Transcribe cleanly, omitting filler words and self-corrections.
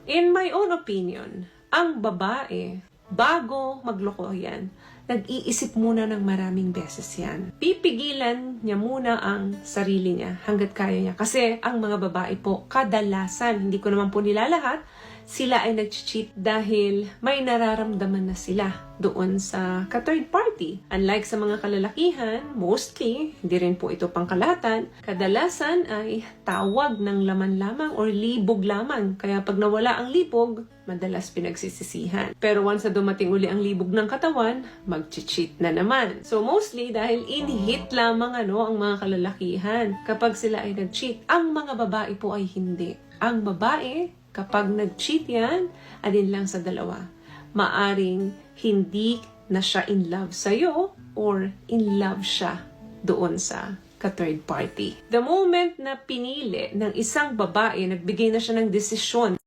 In my own opinion, ang babae, bago magloko yan, nag-iisip muna ng maraming beses yan. Pipigilan niya muna ang sarili niya hanggat kaya niya. Kasi ang mga babae po, kadalasan, hindi ko naman po nilalahat, sila ay nag-cheat dahil may nararamdaman na sila doon sa ka-third party. Unlike sa mga kalalakihan, mostly, hindi rin po ito pangkalahatan, kadalasan ay tawag ng laman lamang or libog lamang. Kaya pag nawala ang libog, madalas pinagsisisihan. Pero once na dumating uli ang libog ng katawan, mag-cheat na naman. So mostly, dahil in-hit lamang ang mga kalalakihan kapag sila ay nag-cheat, ang mga babae po ay hindi. Ang babae, kapag nag-cheat yan, alin lang sa dalawa. Maaring hindi na siya in love sa'yo or in love siya doon sa ka-third party. The moment na pinili ng isang babae, nagbigay na siya ng desisyon